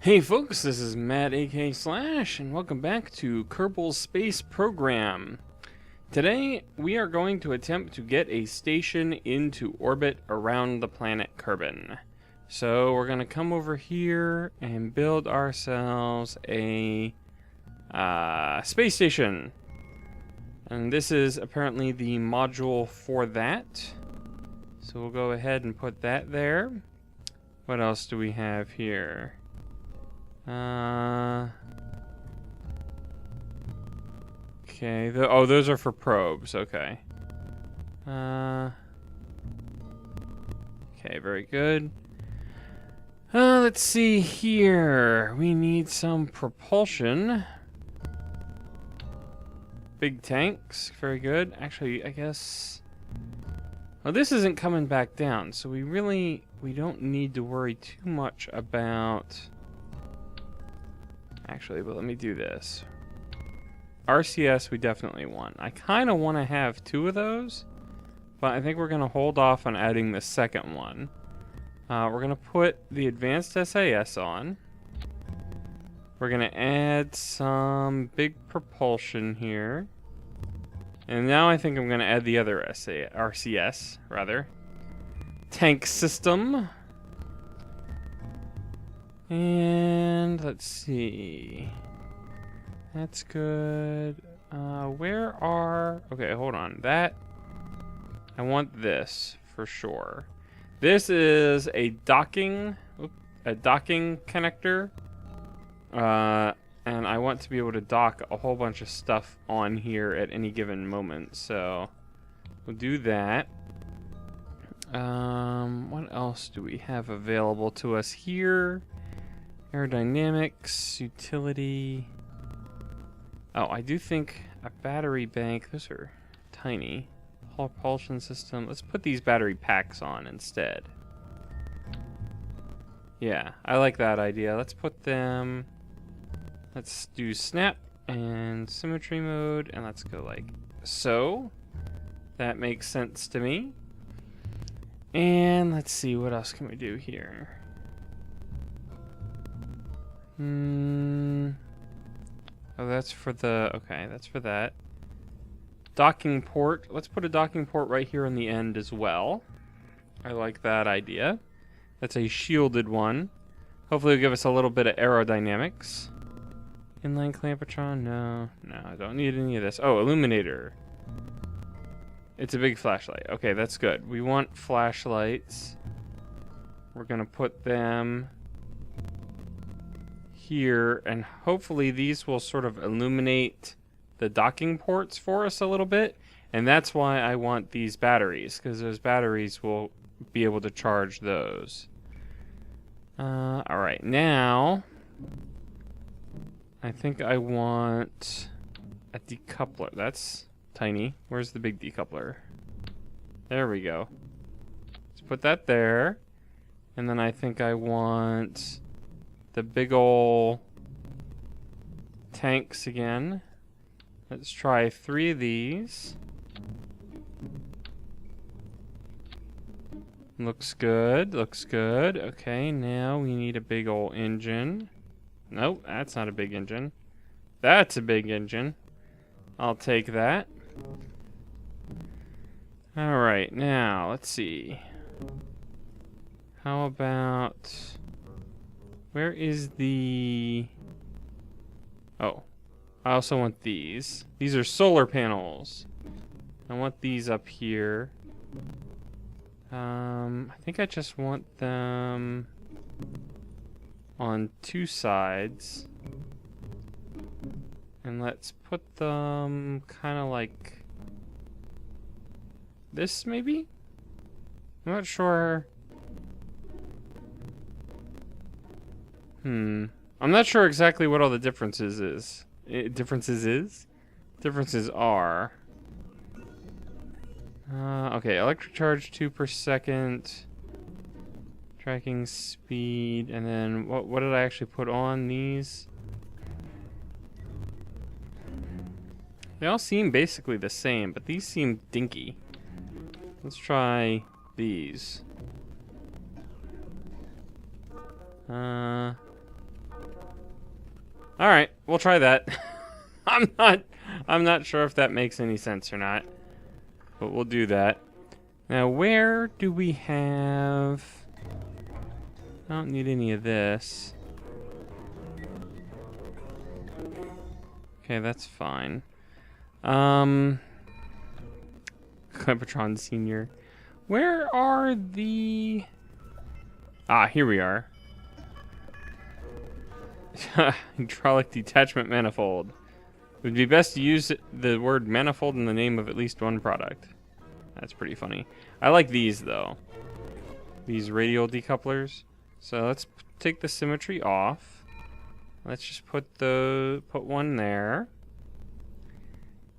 Hey folks, this is Matt aka Slash, and welcome back to Kerbal's Space Program. Today, we are going to attempt to get a station into orbit around the planet Kerman. So we're going to come over here and build ourselves a space station. And this is apparently the module for that. So we'll go ahead and put that there. What else do we have here? Okay. Oh, those are for probes. Okay. Okay, very good. Let's see here. We need some propulsion. Big tanks. Very good. Actually, I guess... Well, this isn't coming back down, so we don't need to worry too much about... Actually, but let me do this. RCS we definitely want. I kind of want to have two of those, but I think we're going to hold off on adding the second one. We're going to put the advanced SAS on. We're going to add some big propulsion here. And now I think I'm going to add the other RCS, rather. Tank system. And let's see. That's good. Where are... Okay, hold on. That... I want this for sure. This is a docking connector. And I want to be able to dock a whole bunch of stuff on here at any given moment. So we'll do that. What else do we have available to us here? Aerodynamics, utility. Oh, I do think a battery bank. Those are tiny. Propulsion system. Let's put these battery packs on instead. Yeah, I like that idea. Let's put them... Let's do snap and symmetry mode, and let's go like so. That makes sense to me. And let's see, what else can we do here? Oh, that's for the... Okay, that's for that. Docking port. Let's put a docking port right here on the end as well. I like that idea. That's a shielded one. Hopefully it'll give us a little bit of aerodynamics. Inline clampetron? No, I don't need any of this. Oh, illuminator. It's a big flashlight. Okay, that's good. We want flashlights. We're gonna put them here, and hopefully these will sort of illuminate the docking ports for us a little bit, and that's why I want these batteries, because those batteries will be able to charge those. Alright, now I think I want a decoupler. That's tiny. Where's the big decoupler? There we go. Let's put that there, and then I think I want the big ol' tanks again. Let's try 3 of these. Looks good, looks good. Okay, now we need a big ol' engine. Nope, that's not a big engine. That's a big engine. I'll take that. Alright, now, let's see. How about... Where is the... Oh. I also want these. These are solar panels. I want these up here. I think I just want them on 2 sides. And let's put them kind of like this, maybe? I'm not sure. I'm not sure exactly what all the differences are. Okay, electric charge 2 per second. Tracking speed, and then what did I actually put on these? They all seem basically the same, but these seem dinky. Let's try these. Alright, we'll try that. I'm not sure if that makes any sense or not. But we'll do that. Now, where do we have... I don't need any of this. Okay, that's fine. Clepatron Senior. Where are the... Ah, here we are. Hydraulic detachment manifold. It would be best to use the word manifold in the name of at least one product. That's pretty funny. I like these, though. These radial decouplers. So let's take the symmetry off. Let's just put one there.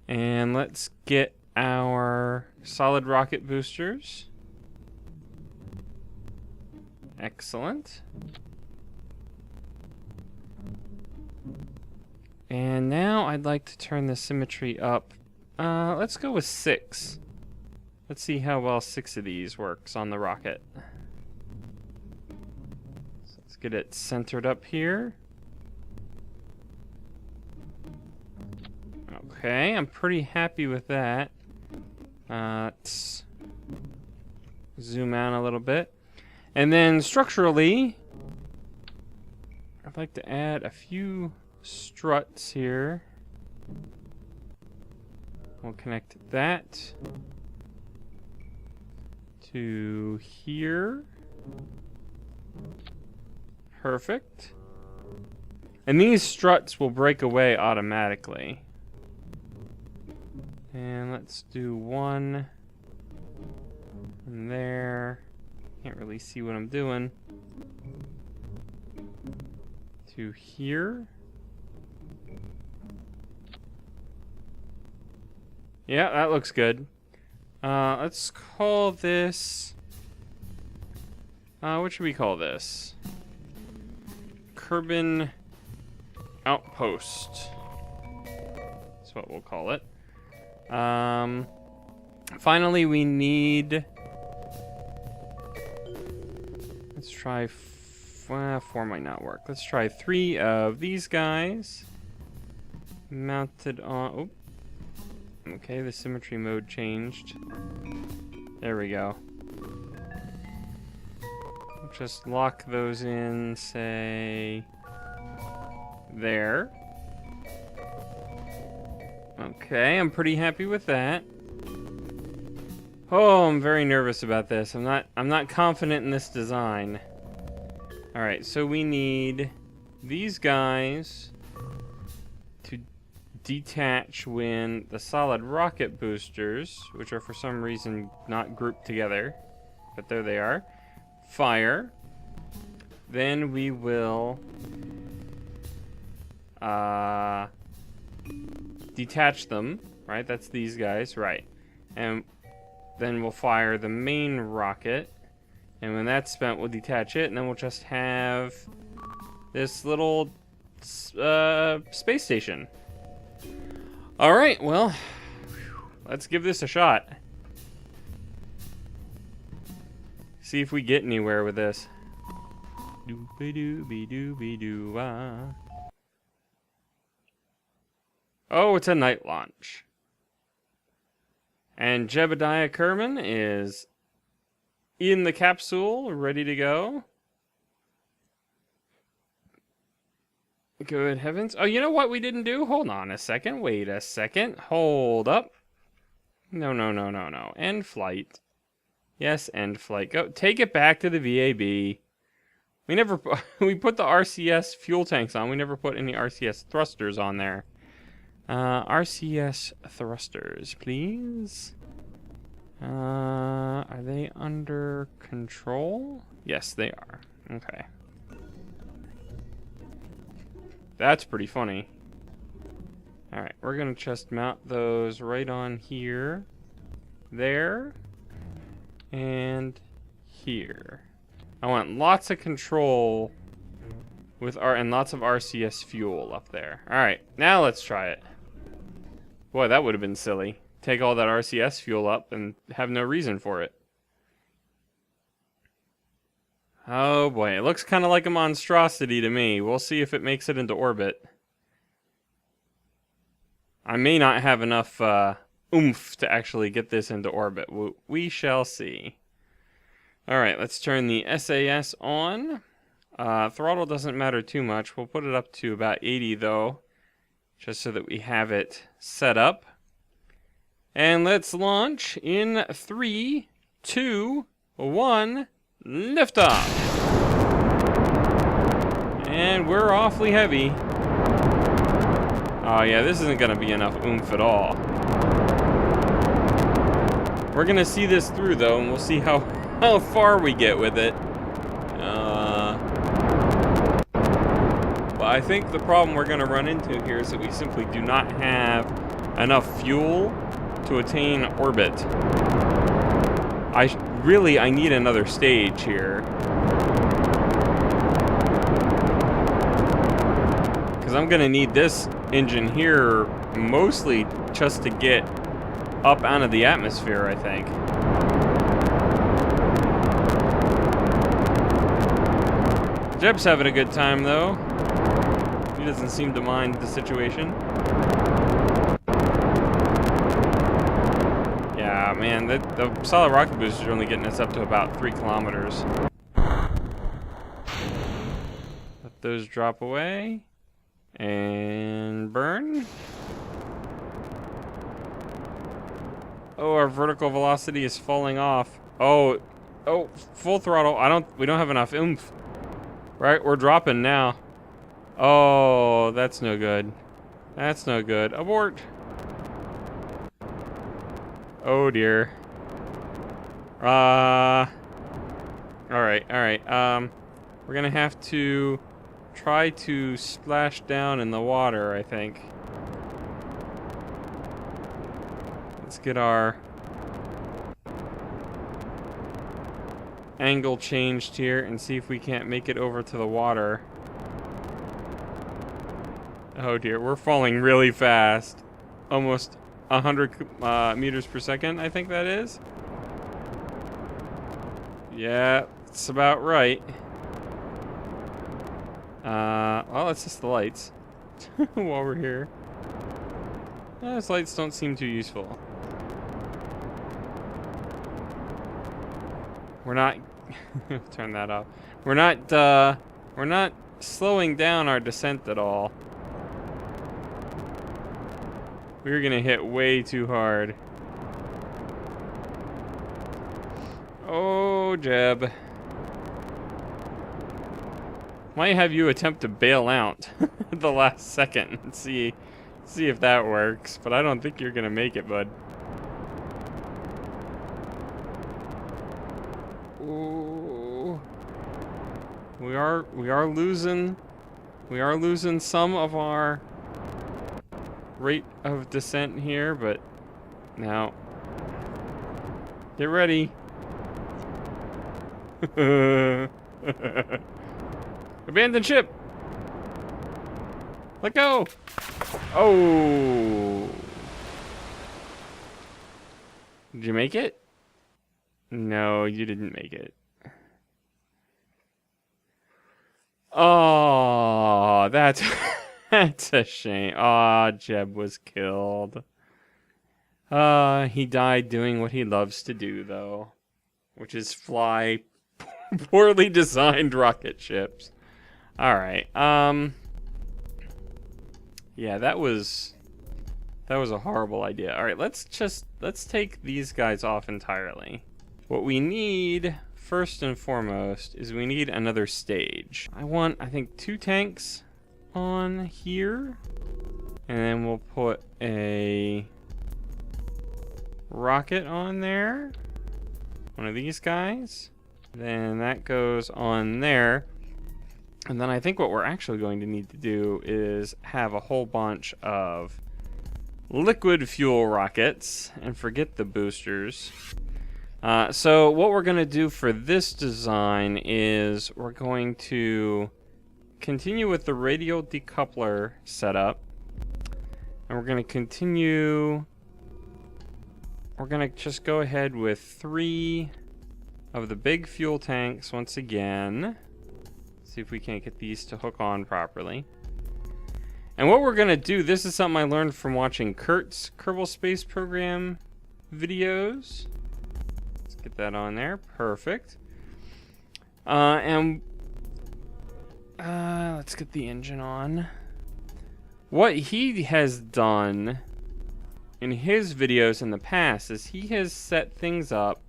And let's get our solid rocket boosters. Excellent. And now I'd like to turn the symmetry up. Let's go with 6. Let's see how well 6 of these works on the rocket. So let's get it centered up here. Okay, I'm pretty happy with that. Let's zoom out a little bit. And then structurally, I'd like to add a few struts here. We'll connect that to here. Perfect. And these struts will break away automatically. And let's do one in there. Can't really see what I'm doing. To here. Yeah, that looks good. Let's call this... what should we call this? Kerman Outpost. That's what we'll call it. Finally, we need... Let's try... 4 might not work. Let's try 3 of these guys. Mounted on... Oh. Okay, the symmetry mode changed. There we go. Just lock those in, say... there. Okay, I'm pretty happy with that. Oh, I'm very nervous about this. I'm not confident in this design. Alright, so we need these guys to detach when the solid rocket boosters, which are for some reason not grouped together, but there they are, fire. Then we will detach them, right? That's these guys, right? And then we'll fire the main rocket, and when that's spent, we'll detach it, and then we'll just have this little space station. All right, well, let's give this a shot. See if we get anywhere with this. Doobie-doobie-doobie-doo-ah. Oh, it's a night launch. And Jebediah Kerman is in the capsule, ready to go. Good heavens. Oh, you know what we didn't do? Hold on a second. Wait a second. Hold up. No. End flight. Yes, end flight. Go. Take it back to the VAB. We never... we put the RCS fuel tanks on. We never put any RCS thrusters on there. RCS thrusters, please. Are they under control? Yes, they are. Okay. That's pretty funny. Alright, we're gonna just mount those right on here. There. And here. I want lots of control with and lots of RCS fuel up there. Alright, now let's try it. Boy, that would have been silly. Take all that RCS fuel up and have no reason for it. Oh boy, it looks kind of like a monstrosity to me. We'll see if it makes it into orbit. I may not have enough oomph to actually get this into orbit. We shall see. Alright, let's turn the SAS on. Throttle doesn't matter too much. We'll put it up to about 80 though, just so that we have it set up. And let's launch in 3, 2, 1, liftoff. And we're awfully heavy. Oh yeah, this isn't gonna be enough oomph at all. We're gonna see this through though, and we'll see how far we get with it. But I think the problem we're gonna run into here is that we simply do not have enough fuel to attain orbit. I need another stage here. Because I'm gonna need this engine here mostly just to get up out of the atmosphere, I think. Jeb's having a good time though. He doesn't seem to mind the situation. Yeah, man, the solid rocket boosters are only getting us up to about 3 kilometers. Let those drop away. And burn. Oh, our vertical velocity is falling off. Oh, full throttle. We don't have enough oomph. Right, we're dropping now. Oh, that's no good. That's no good. Abort. Oh dear. Alright. We're gonna have to try to splash down in the water, I think. Let's get our angle changed here and see if we can't make it over to the water. Oh dear, we're falling really fast. Almost 100 meters per second, I think that is. Yeah, it's about right. Well, let's just the lights while we're here. Those lights don't seem too useful. We're not turn that off. We're not slowing down our descent at all. We're gonna hit way too hard. Oh, Jeb. Might have you attempt to bail out at the last second and see if that works, but I don't think you're gonna make it, bud. Ooh. We are losing some of our rate of descent here, but now get ready. Abandon ship. Let go. Oh. Did you make it? No, you didn't make it. Oh, that's a shame. Oh, Jeb was killed. He died doing what he loves to do, though, which is fly poorly designed rocket ships. All right. Yeah, that was a horrible idea. All right, let's take these guys off entirely. What we need first and foremost is we need another stage. I think 2 tanks on here, and then we'll put a rocket on there. One of these guys. Then that goes on there. And then I think what we're actually going to need to do is have a whole bunch of liquid fuel rockets and forget the boosters. So what we're going to do for this design is we're going to continue with the radial decoupler setup. And we're going to just go ahead with 3 of the big fuel tanks once again. See if we can't get these to hook on properly. And what we're going to do, this is something I learned from watching Kurt's Kerbal Space Program videos. Let's get that on there. Perfect. Let's get the engine on. What he has done in his videos in the past is he has set things up.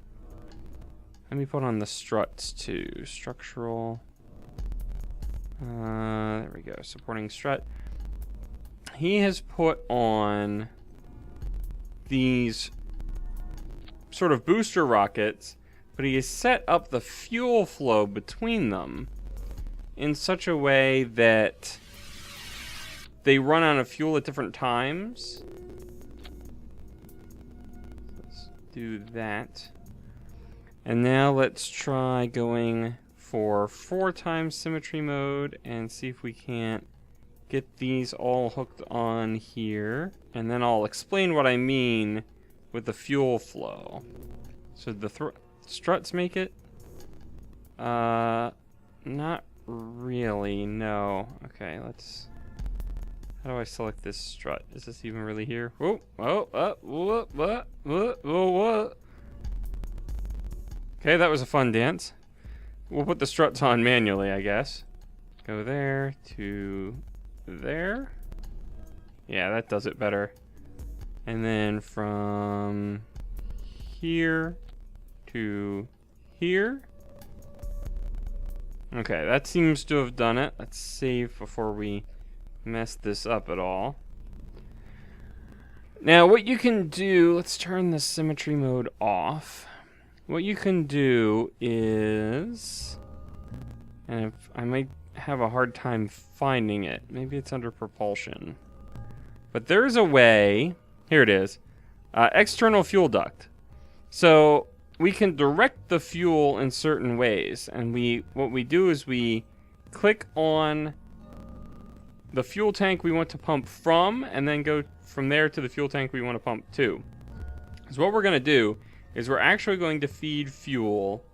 Let me put on the struts too. Structural. There we go. Supporting strut. He has put on these sort of booster rockets, but he has set up the fuel flow between them in such a way that they run out of fuel at different times. Let's do that. And now let's try going for 4 times symmetry mode and see if we can't get these all hooked on here. And then I'll explain what I mean with the fuel flow. So the struts make it? Not really, no. Okay, let's... How do I select this strut? Is this even really here? Whoa, what? Okay, that was a fun dance. We'll put the struts on manually, I guess. Go there to there. Yeah, that does it better. And then from here to here. Okay, that seems to have done it. Let's save before we mess this up at all. Now, what you can do, let's turn the symmetry mode off. What you can do is, and if I might have a hard time finding it. Maybe it's under propulsion. But there's a way. Here it is. External fuel duct. So we can direct the fuel in certain ways. And what we do is we click on the fuel tank we want to pump from, and then go from there to the fuel tank we want to pump to. So what we're going to do is we're actually going to feed fuel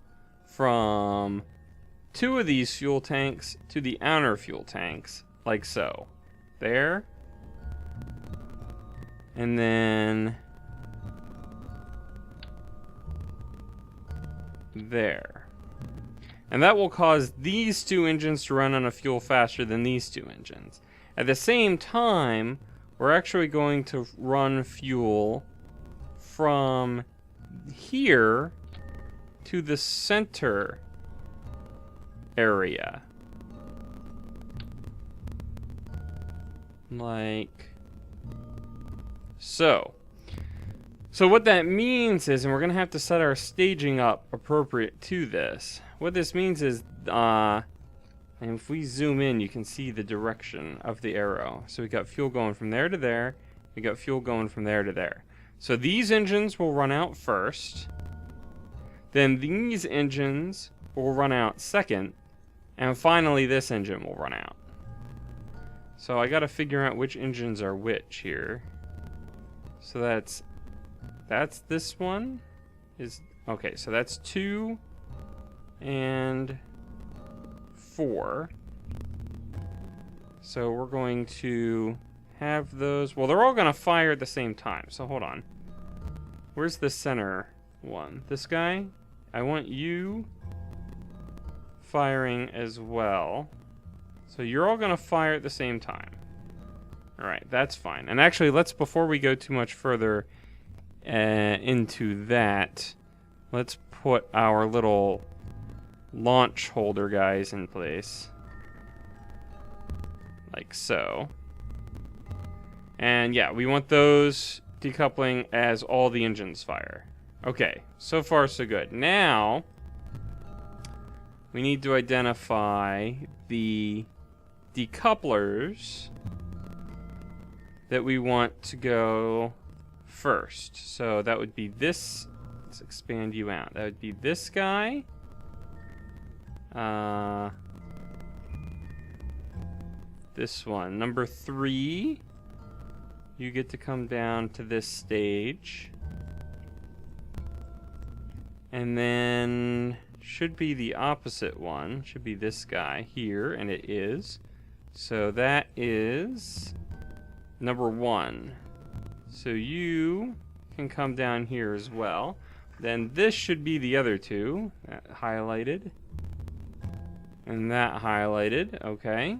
from 2 of these fuel tanks to the outer fuel tanks, like so. There. And then there. And that will cause these 2 engines to run on a fuel faster than these 2 engines. At the same time, we're actually going to run fuel from here to the center area. Like so. So what that means is, and we're going to have to set our staging up appropriate to this. What this means is, and if we zoom in, you can see the direction of the arrow. So we got fuel going from there to there. We got fuel going from there to there. So these engines will run out first. Then these engines will run out second. And finally, this engine will run out. So I got to figure out which engines are which here. So that's this one. Okay, so that's 2 and 4. So we're going to have those. Well, they're all going to fire at the same time. So hold on. Where's the center one? This guy? I want you firing as well. So you're all going to fire at the same time. All right, that's fine. And actually, before we go too much further into that, let's put our little launch holder guys in place. Like so. And yeah, we want those decoupling as all the engines fire. Okay, so far so good. Now, we need to identify the decouplers that we want to go first. So that would be this. Let's expand you out. That would be this guy. This one. Number 3. You get to come down to this stage. And then should be the opposite one. Should be this guy here, and it is. So that is number 1. So you can come down here as well. Then this should be the other 2. That highlighted. And that highlighted. Okay.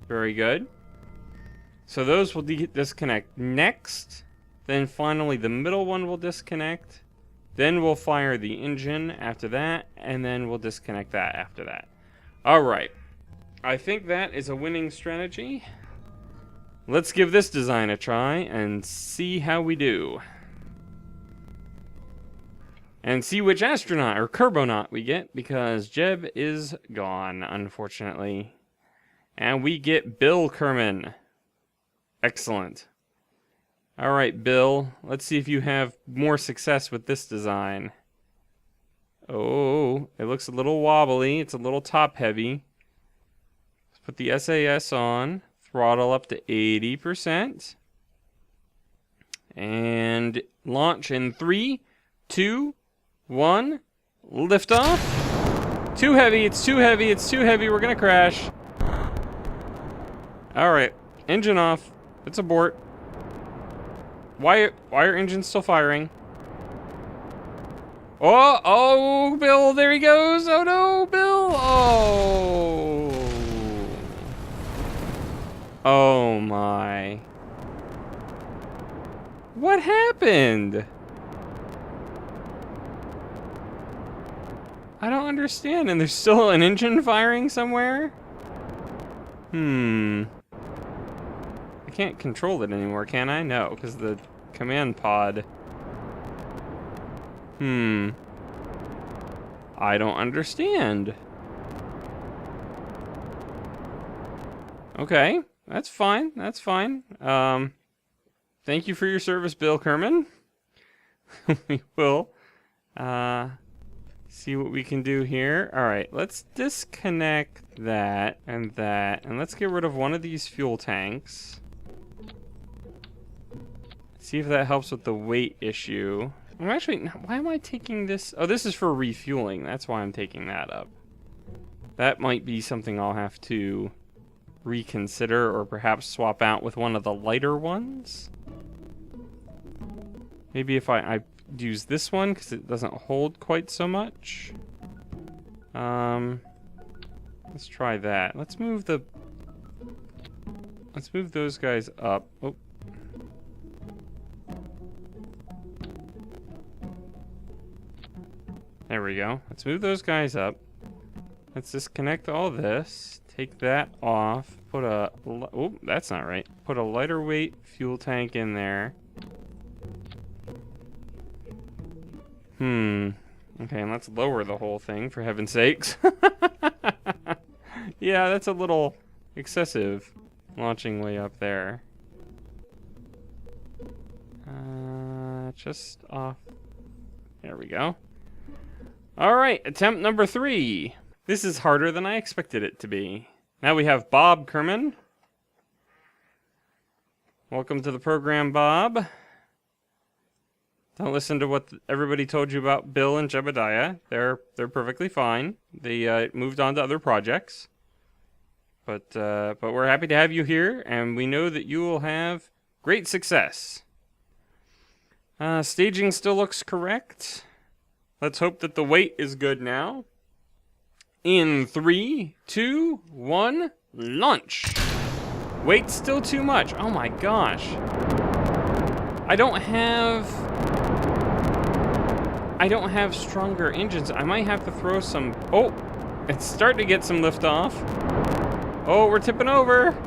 Very good. So those will disconnect next. Then finally the middle one will disconnect. Then we'll fire the engine after that. And then we'll disconnect that after that. Alright. I think that is a winning strategy. Let's give this design a try and see how we do. And see which astronaut or Kerbonaut we get, because Jeb is gone, unfortunately. And we get Bill Kerman. Excellent. Alright, Bill. Let's see if you have more success with this design. Oh, it looks a little wobbly. It's a little top-heavy. Let's put the SAS on. Throttle up to 80%. And launch in 3, 2, 1. Lift off. Too heavy, it's too heavy, it's too heavy. We're gonna crash. Alright, engine off. It's abort. Why are engines still firing? Oh, Bill, there he goes. Oh no, Bill. Oh. Oh my. What happened? I don't understand. And there's still an engine firing somewhere? I can't control it anymore, can I? No, because the command pod. I don't understand. Okay. That's fine. That's fine. Thank you for your service, Bill Kerman. We will see what we can do here. All right, let's disconnect that, and let's get rid of one of these fuel tanks. See if that helps with the weight issue. I'm actually, why am I taking this? Oh, this is for refueling. That's why I'm taking that up. That might be something I'll have to reconsider, or perhaps swap out with one of the lighter ones. Maybe if I use this one because it doesn't hold quite so much. Let's try that. Let's move those guys up. Oh. There we go. Let's move those guys up. Let's disconnect all this. Take that off. Put a... Oh, that's not right. Put a lighter weight fuel tank in there. Okay, and let's lower the whole thing, for heaven's sakes. Yeah, that's a little excessive, launching way up there. Just off. There we go. Alright, attempt number 3. This is harder than I expected it to be. Now we have Bob Kerman. Welcome to the program, Bob. Don't listen to what everybody told you about Bill and Jebediah. They're perfectly fine. They moved on to other projects. But we're happy to have you here, and we know that you will have great success. Staging still looks correct. Let's hope that the weight is good now. In 3, 2, 1, launch. Weight's still too much. Oh my gosh. I don't have stronger engines. I might have to throw some... Oh, it's starting to get some lift off. Oh, we're tipping over.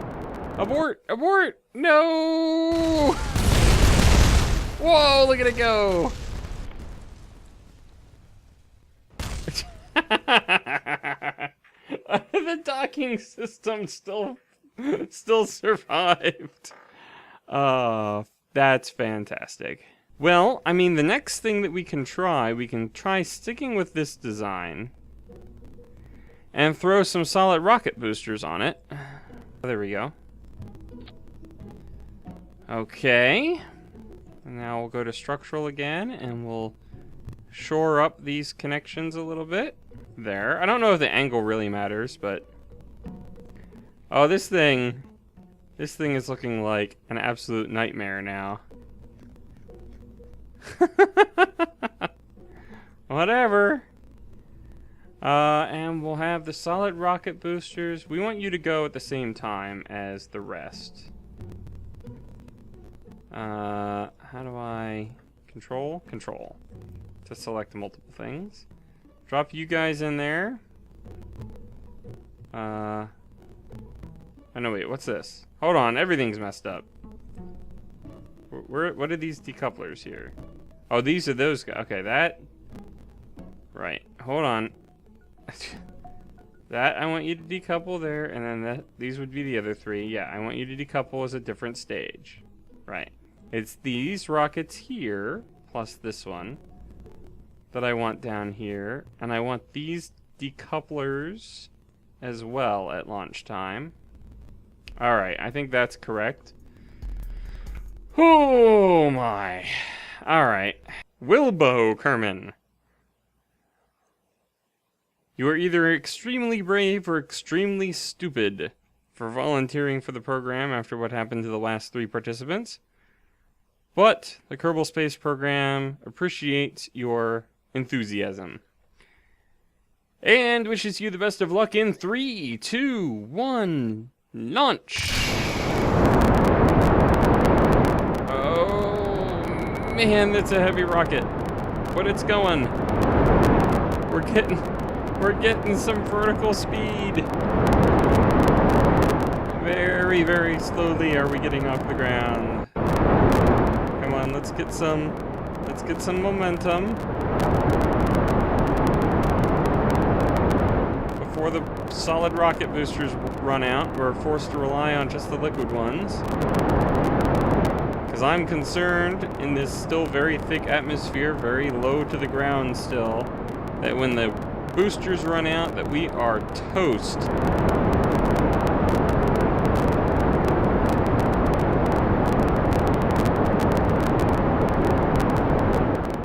Abort, abort. No. Whoa, look at it go. The docking system still survived. That's fantastic. Well, I mean, the next thing that we can try sticking with this design and throw some solid rocket boosters on it. There we go. Okay. Now we'll go to structural again, and we'll shore up these connections a little bit. There. I don't know if the angle really matters, but... Oh, this thing This thing is looking like an absolute nightmare now. Whatever. And we'll have the solid rocket boosters. We want you to go at the same time as the rest. How do I... Control? Control. To select multiple things. Drop you guys in there. Oh no, wait, what's this? Hold on, everything's messed up. What are these decouplers here? Oh, these are those guys. Okay, that... Right, hold on. That, I want you to decouple there, and then these would be the other three. Yeah, I want you to decouple as a different stage. Right. It's these rockets here, plus this one, that I want down here. And I want these decouplers as well at launch time. Alright, I think that's correct. Oh my. Alright. Wilbo Kerman. You are either extremely brave or extremely stupid for volunteering for the program after what happened to the last 3 participants. But the Kerbal Space Program appreciates your enthusiasm. And wishes you the best of luck in 3, 2, 1, launch! Oh, man, that's a heavy rocket. But it's going. We're getting some vertical speed. Very, very slowly are we getting off the ground. Come on, let's get some momentum. Before the solid rocket boosters run out, we're forced to rely on just the liquid ones. Because I'm concerned in this still very thick atmosphere, very low to the ground still, that when the boosters run out, that we are toast.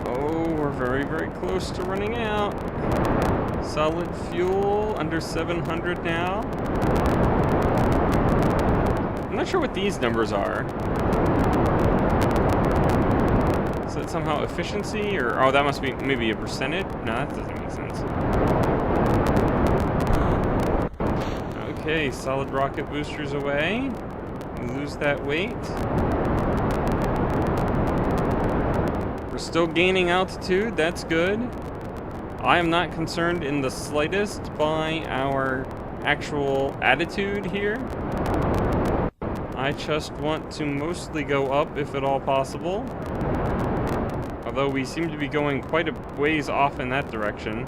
Oh, we're very, very close to running out. Solid fuel, under 700 now. I'm not sure what these numbers are. Is that somehow efficiency, or... Oh, that must be maybe a percentage? No, that doesn't make sense. Okay, solid rocket boosters away. Lose that weight. We're still gaining altitude, that's good. I am not concerned in the slightest by our actual attitude here. I just want to mostly go up if at all possible. Although we seem to be going quite a ways off in that direction.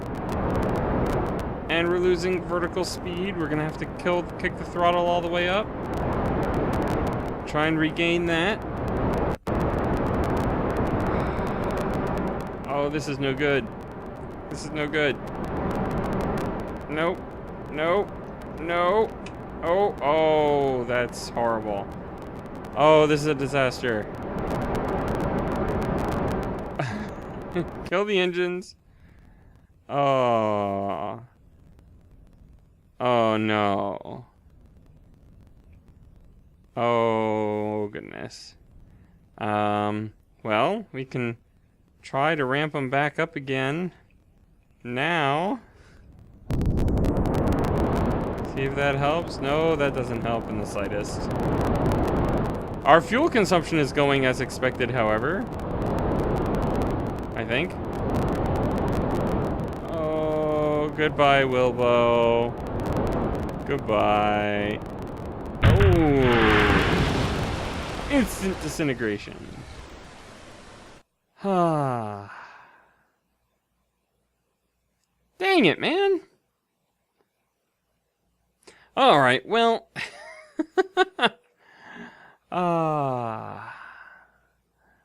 And we're losing vertical speed. We're gonna have to kick the throttle all the way up. Try and regain that. Oh, this is no good. This is no good. Nope. Nope. No. Oh, that's horrible. Oh, this is a disaster. Kill the engines. Oh. Oh, no. Oh, goodness. Well, we can try to ramp them back up again. Now. See if that helps. No, that doesn't help in the slightest. Our fuel consumption is going as expected, however. I think. Oh, goodbye, Wilbo. Goodbye. Oh. Instant disintegration. Ah. Dang it, man. All right, well.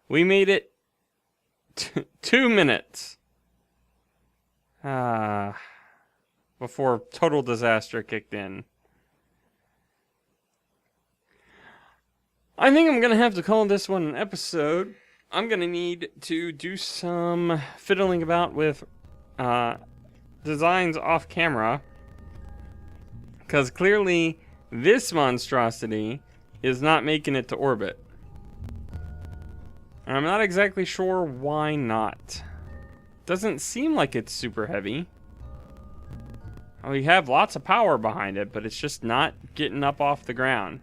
We made it 2 minutes. Before total disaster kicked in. I think I'm going to have to call this one an episode. I'm going to need to do some fiddling about with designs off camera. Because clearly this monstrosity is not making it to orbit. And I'm not exactly sure why not. Doesn't seem like it's super heavy. We have lots of power behind it, but it's just not getting up off the ground.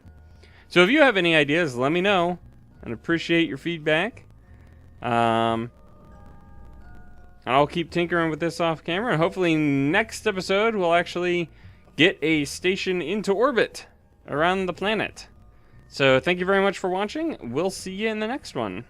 So if you have any ideas, let me know. I'd appreciate your feedback. And I'll keep tinkering with this off camera, and hopefully next episode we'll actually get a station into orbit around the planet. So thank you very much for watching. We'll see you in the next one.